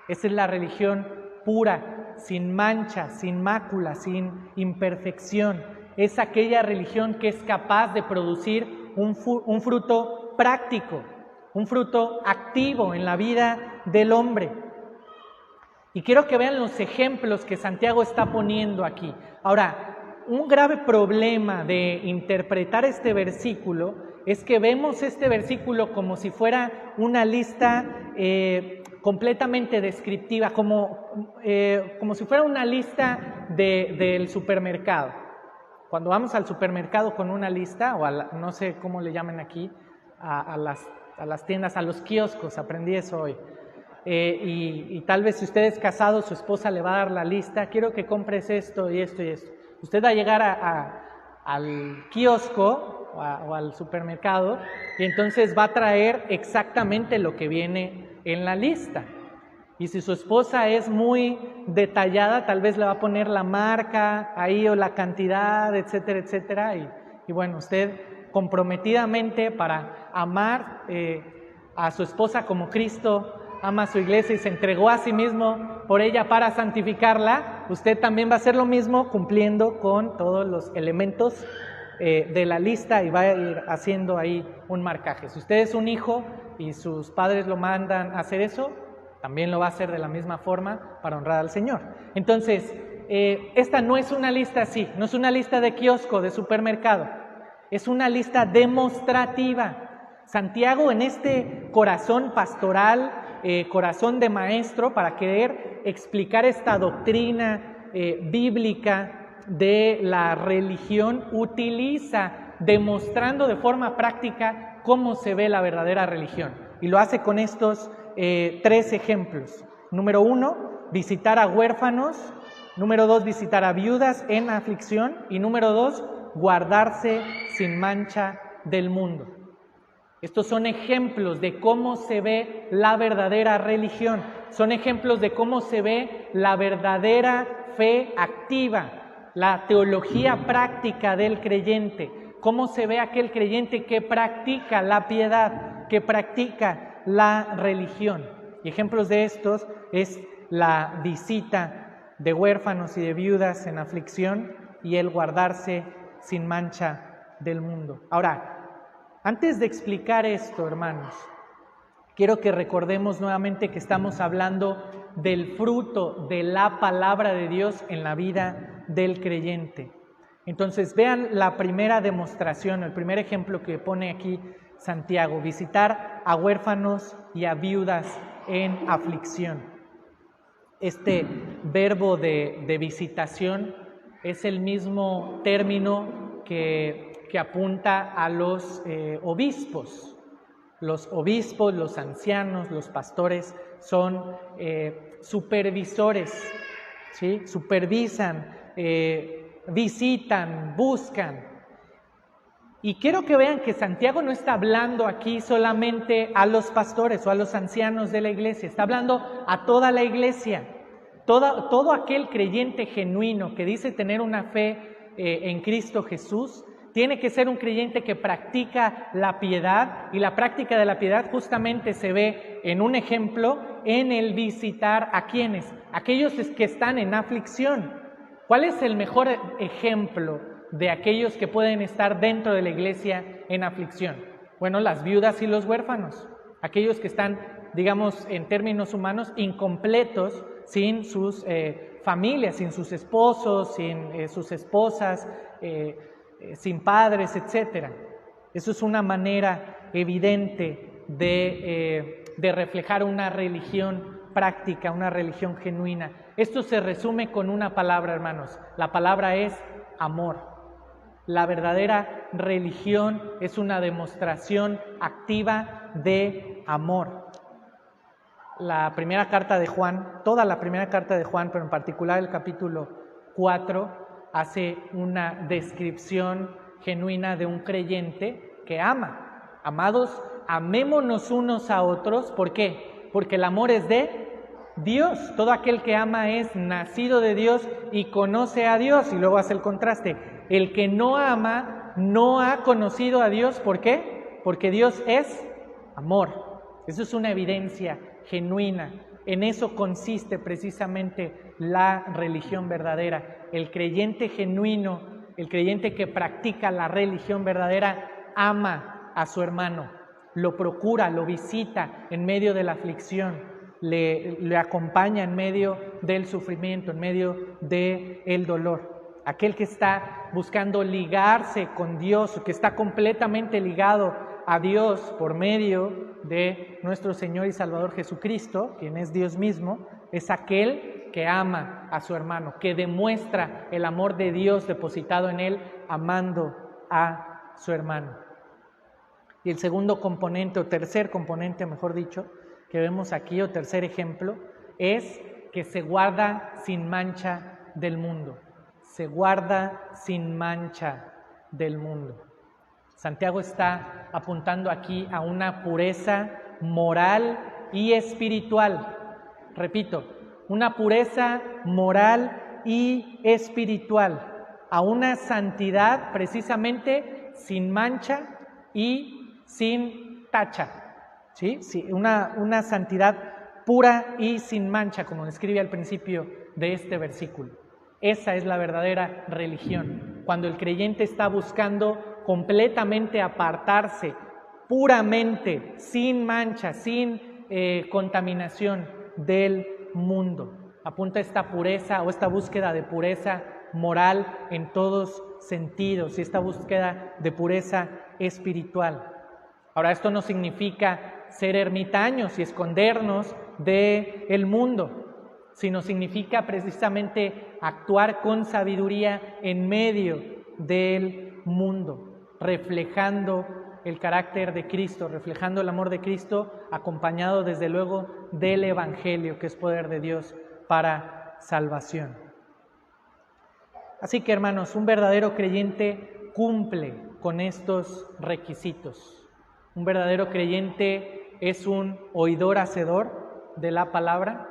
Esa es la religión pura, sin mancha, sin mácula, sin imperfección. Es aquella religión que es capaz de producir un fruto práctico, un fruto activo en la vida del hombre. Y quiero que vean los ejemplos que Santiago está poniendo aquí. Ahora, un grave problema de interpretar este versículo es que vemos este versículo como si fuera una lista completamente descriptiva, como si fuera una lista del supermercado. Cuando vamos al supermercado con una lista, o no sé cómo le llaman aquí, a las tiendas, a los kioscos, aprendí eso hoy. Y tal vez si usted es casado, su esposa le va a dar la lista, quiero que compres esto y esto y esto. Usted va a llegar al kiosco o al supermercado y entonces va a traer exactamente lo que viene en la lista. Y si su esposa es muy detallada, tal vez le va a poner la marca ahí o la cantidad, etcétera, etcétera. Y bueno, usted comprometidamente para amar a su esposa como Cristo ama a su iglesia y se entregó a sí mismo por ella para santificarla, usted también va a hacer lo mismo cumpliendo con todos los elementos de la lista y va a ir haciendo ahí un marcaje. Si usted es un hijo y sus padres lo mandan a hacer eso, también lo va a hacer de la misma forma para honrar al Señor. Entonces, esta no es una lista así, no es una lista de kiosco, de supermercado, es una lista demostrativa. Santiago, en este corazón pastoral, corazón de maestro, para querer explicar esta doctrina bíblica de la religión, utiliza demostrando de forma práctica cómo se ve la verdadera religión. Y lo hace con estos 3 ejemplos. Número 1, visitar a huérfanos. Número 2, visitar a viudas en aflicción. Y número 2, guardarse sin mancha del mundo. Estos son ejemplos de cómo se ve la verdadera religión. Son ejemplos de cómo se ve la verdadera fe activa, la teología práctica del creyente. Cómo se ve aquel creyente que practica la piedad, que practica la religión. Y ejemplos de estos es la visita de huérfanos y de viudas en aflicción y el guardarse sin mancha del mundo. Ahora, antes de explicar esto, hermanos, quiero que recordemos nuevamente que estamos hablando del fruto de la palabra de Dios en la vida del creyente. Entonces, vean la primera demostración, el primer ejemplo que pone aquí Santiago: visitar a huérfanos y a viudas en aflicción. Este verbo de visitación es el mismo término que apunta a los obispos. Los obispos, los ancianos, los pastores son supervisores, ¿sí? Supervisan, visitan, buscan. Y quiero que vean que Santiago no está hablando aquí solamente a los pastores o a los ancianos de la iglesia, está hablando a toda la iglesia. Todo aquel creyente genuino que dice tener una fe en Cristo Jesús, tiene que ser un creyente que practica la piedad, y la práctica de la piedad justamente se ve en un ejemplo en el visitar a quienes, aquellos que están en aflicción. ¿Cuál es el mejor ejemplo de aquellos que pueden estar dentro de la iglesia en aflicción? Bueno, las viudas y los huérfanos, aquellos que están, digamos, en términos humanos, incompletos, sin sus familias, sin sus esposos, sin sus esposas, sin padres, etcétera. Eso es una manera evidente de reflejar una religión práctica, una religión genuina. Esto se resume con una palabra, hermanos. La palabra es amor. La verdadera religión es una demostración activa de amor. La primera carta de Juan, toda la primera carta de Juan, pero en particular el capítulo 4, hace una descripción genuina de un creyente que ama. Amados, amémonos unos a otros. ¿Por qué? Porque el amor es de Dios. Todo aquel que ama es nacido de Dios y conoce a Dios. Y luego hace el contraste. El que no ama no ha conocido a Dios. ¿Por qué? Porque Dios es amor. Eso es una evidencia genuina. En eso consiste precisamente la religión verdadera. El creyente genuino, el creyente que practica la religión verdadera, ama a su hermano, lo procura, lo visita en medio de la aflicción, le acompaña en medio del sufrimiento, en medio del dolor. Aquel que está buscando ligarse con Dios, que está completamente ligado a Dios por medio de nuestro Señor y Salvador Jesucristo, quien es Dios mismo, es aquel que ama a su hermano, que demuestra el amor de Dios depositado en él, amando a su hermano. Y el segundo componente, o tercer componente, mejor dicho, que vemos aquí, o tercer ejemplo, es que se guarda sin mancha del mundo. Se guarda sin mancha del mundo. Santiago está apuntando aquí a una pureza moral y espiritual. Repito, una pureza moral y espiritual, a una santidad precisamente sin mancha y sin tacha. ¿Sí? Una santidad pura y sin mancha, como describe al principio de este versículo. Esa es la verdadera religión, cuando el creyente está buscando completamente apartarse, puramente, sin mancha, sin contaminación del mundo. Apunta esta pureza o esta búsqueda de pureza moral en todos sentidos y esta búsqueda de pureza espiritual. Ahora, esto no significa ser ermitaños y escondernos del mundo, sino significa precisamente actuar con sabiduría en medio del mundo, reflejando el carácter de Cristo, reflejando el amor de Cristo, acompañado desde luego del Evangelio, que es poder de Dios para salvación. Así que, hermanos, un verdadero creyente cumple con estos requisitos. Un verdadero creyente es un oidor hacedor de la palabra.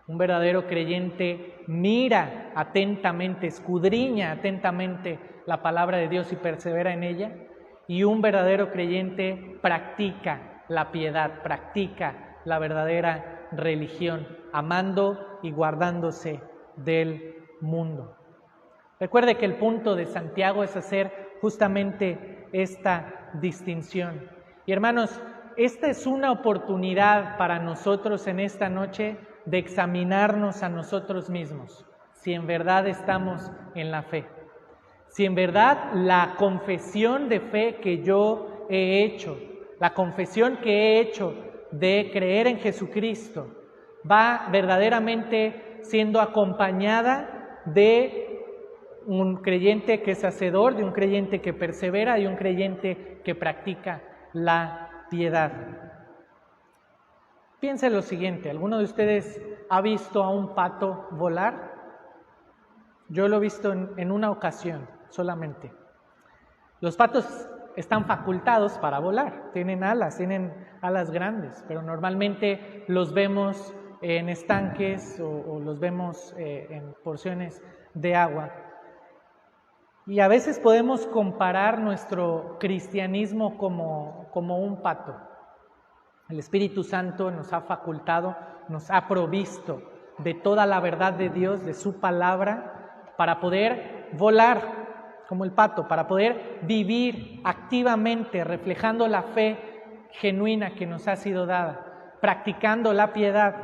Un verdadero creyente mira atentamente, escudriña atentamente la palabra de Dios y persevera en ella. Y un verdadero creyente practica la piedad, practica la verdadera religión, amando y guardándose del mundo. Recuerde que el punto de Santiago es hacer justamente esta distinción. Y hermanos, esta es una oportunidad para nosotros en esta noche de examinarnos a nosotros mismos, si en verdad estamos en la fe. Si en verdad la confesión de fe que yo he hecho, la confesión que he hecho de creer en Jesucristo, va verdaderamente siendo acompañada de un creyente que es hacedor, de un creyente que persevera y un creyente que practica la piedad. Piense lo siguiente, ¿alguno de ustedes ha visto a un pato volar? Yo lo he visto en una ocasión solamente. Los patos están facultados para volar, tienen alas grandes, pero normalmente los vemos en estanques o los vemos en porciones de agua. Y a veces podemos comparar nuestro cristianismo como un pato. El Espíritu Santo nos ha facultado, nos ha provisto de toda la verdad de Dios, de su palabra, para poder volar como el pato, para poder vivir activamente, reflejando la fe genuina que nos ha sido dada, practicando la piedad,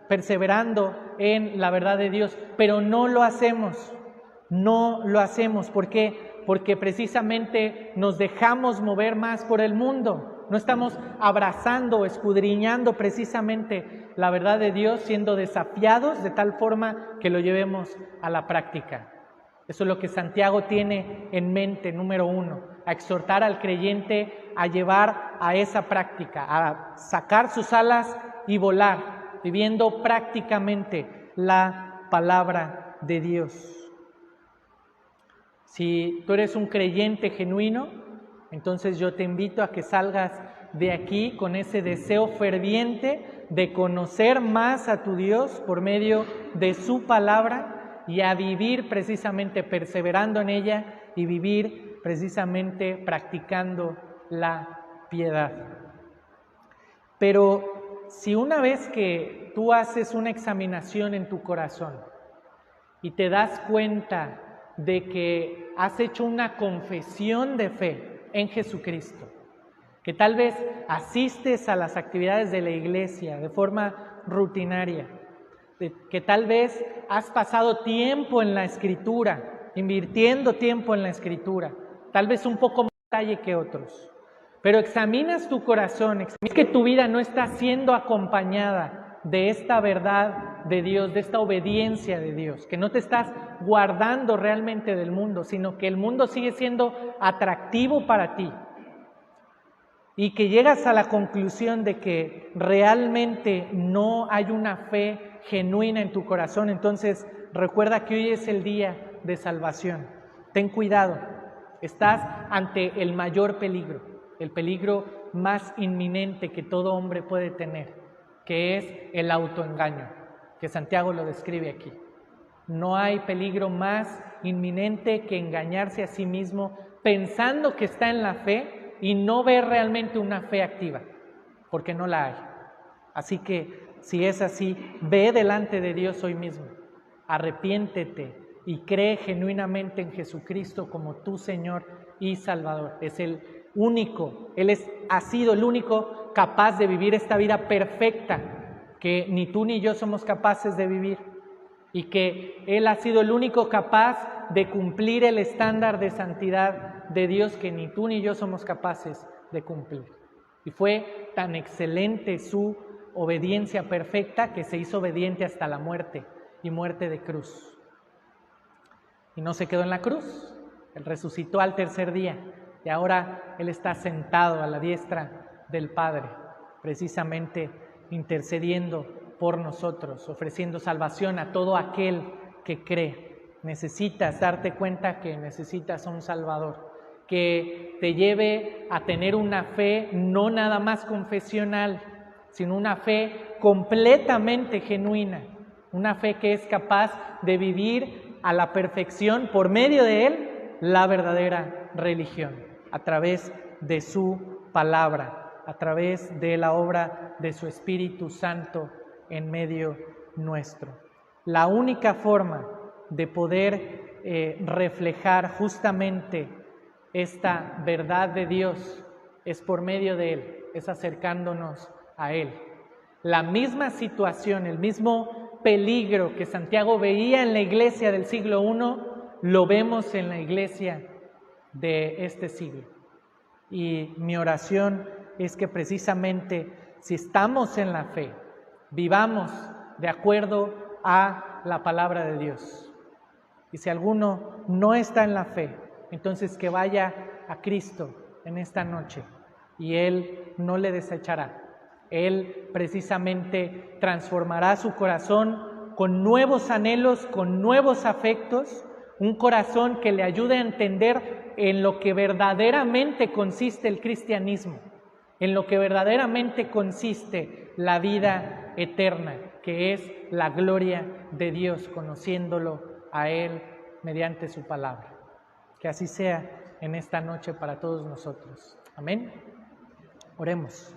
perseverando en la verdad de Dios, pero no lo hacemos. No lo hacemos. ¿Por qué? Porque precisamente nos dejamos mover más por el mundo. No estamos abrazando o escudriñando precisamente la verdad de Dios, siendo desafiados de tal forma que lo llevemos a la práctica. Eso es lo que Santiago tiene en mente, número uno, a exhortar al creyente a llevar a esa práctica, a sacar sus alas y volar, viviendo prácticamente la palabra de Dios. Si tú eres un creyente genuino, entonces yo te invito a que salgas de aquí con ese deseo ferviente de conocer más a tu Dios por medio de su palabra y a vivir precisamente perseverando en ella y vivir precisamente practicando la piedad. Pero si una vez que tú haces una examinación en tu corazón y te das cuenta de que has hecho una confesión de fe en Jesucristo, que tal vez asistes a las actividades de la iglesia de forma rutinaria, que tal vez has pasado tiempo en la Escritura, invirtiendo tiempo en la Escritura, tal vez un poco más detalle que otros, pero examinas tu corazón, examinas que tu vida no está siendo acompañada de esta verdad de Dios, de esta obediencia de Dios, que no te estás guardando realmente del mundo, sino que el mundo sigue siendo atractivo para ti, y que llegas a la conclusión de que realmente no hay una fe genuina en tu corazón, entonces recuerda que hoy es el día de salvación. Ten cuidado, estás ante el mayor peligro, el peligro más inminente que todo hombre puede tener, que es el autoengaño, que Santiago lo describe aquí. No hay peligro más inminente que engañarse a sí mismo pensando que está en la fe y no ver realmente una fe activa, porque no la hay. Así que, si es así, ve delante de Dios hoy mismo, arrepiéntete y cree genuinamente en Jesucristo como tu Señor y Salvador. Es el único, Él ha sido el único capaz de vivir esta vida perfecta que ni tú ni yo somos capaces de vivir, y que Él ha sido el único capaz de cumplir el estándar de santidad de Dios que ni tú ni yo somos capaces de cumplir. Y fue tan excelente su obediencia perfecta que se hizo obediente hasta la muerte, y muerte de cruz. Y no se quedó en la cruz, Él resucitó al tercer día, y ahora Él está sentado a la diestra del Padre, precisamente intercediendo por nosotros, ofreciendo salvación a todo aquel que cree. Necesitas darte cuenta que necesitas a un Salvador, que te lleve a tener una fe no nada más confesional, sino una fe completamente genuina, una fe que es capaz de vivir a la perfección por medio de Él la verdadera religión, a través de su palabra, a través de la obra de su Espíritu Santo en medio nuestro. La única forma de poder reflejar justamente esta verdad de Dios es por medio de Él, es acercándonos a Él. La misma situación, el mismo peligro que Santiago veía en la iglesia del siglo I, lo vemos en la iglesia de este siglo. Y mi oración es que precisamente si estamos en la fe, vivamos de acuerdo a la palabra de Dios. Y si alguno no está en la fe, entonces que vaya a Cristo en esta noche y Él no le desechará. Él precisamente transformará su corazón con nuevos anhelos, con nuevos afectos, un corazón que le ayude a entender en lo que verdaderamente consiste el cristianismo, en lo que verdaderamente consiste la vida eterna, que es la gloria de Dios, conociéndolo a Él mediante su palabra. Que así sea en esta noche para todos nosotros. Amén. Oremos.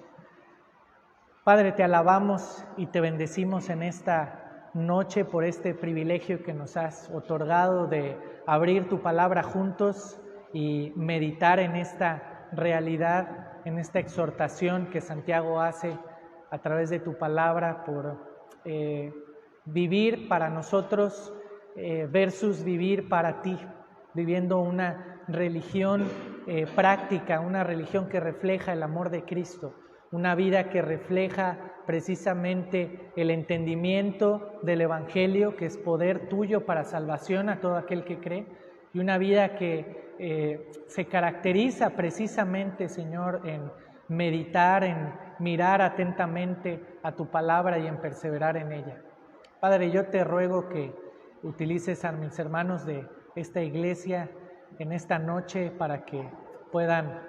Padre, te alabamos y te bendecimos en esta noche por este privilegio que nos has otorgado de abrir tu palabra juntos y meditar en esta realidad, en esta exhortación que Santiago hace a través de tu palabra por vivir para nosotros versus vivir para ti, viviendo una religión práctica, una religión que refleja el amor de Cristo, una vida que refleja precisamente el entendimiento del Evangelio, que es poder tuyo para salvación a todo aquel que cree, y una vida que se caracteriza precisamente, Señor, en meditar, en mirar atentamente a tu palabra y en perseverar en ella. Padre, yo te ruego que utilices a mis hermanos de esta iglesia en esta noche para que puedan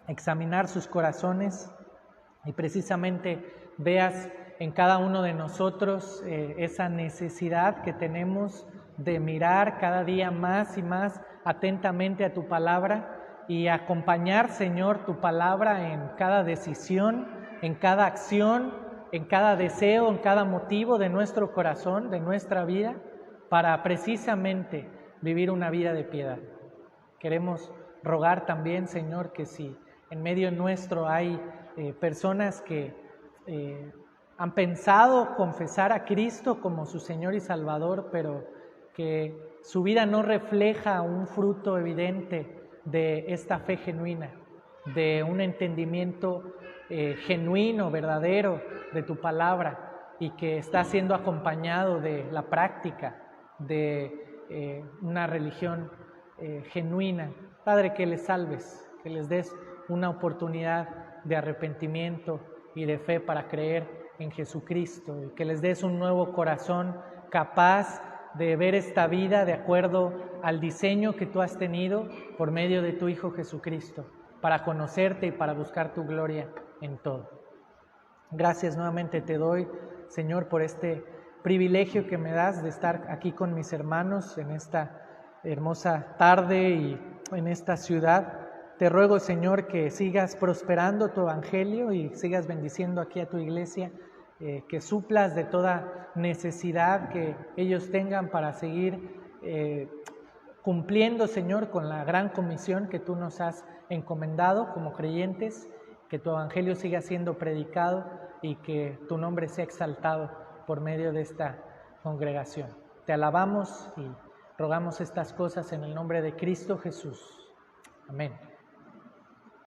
examinar sus corazones y precisamente veas en cada uno de nosotros esa necesidad que tenemos de mirar cada día más y más atentamente a tu palabra y acompañar, Señor, tu palabra en cada decisión, en cada acción, en cada deseo, en cada motivo de nuestro corazón, de nuestra vida, para precisamente vivir una vida de piedad. Queremos rogar también, Señor, que si en medio nuestro hay personas que han pensado confesar a Cristo como su Señor y Salvador, pero que su vida no refleja un fruto evidente de esta fe genuina, de un entendimiento genuino, verdadero de tu palabra, y que está siendo acompañado de la práctica de una religión genuina. Padre, que les salves, que les des una oportunidad de arrepentimiento y de fe para creer en Jesucristo, y que les des un nuevo corazón capaz de ver esta vida de acuerdo al diseño que tú has tenido por medio de tu Hijo Jesucristo, para conocerte y para buscar tu gloria en todo. Gracias nuevamente te doy, Señor, por este privilegio que me das de estar aquí con mis hermanos en esta hermosa tarde y en esta ciudad. Te ruego, Señor, que sigas prosperando tu evangelio y sigas bendiciendo aquí a tu iglesia, que suplas de toda necesidad que ellos tengan para seguir cumpliendo, Señor, con la gran comisión que tú nos has encomendado como creyentes, que tu evangelio siga siendo predicado y que tu nombre sea exaltado por medio de esta congregación. Te alabamos y rogamos estas cosas en el nombre de Cristo Jesús. Amén.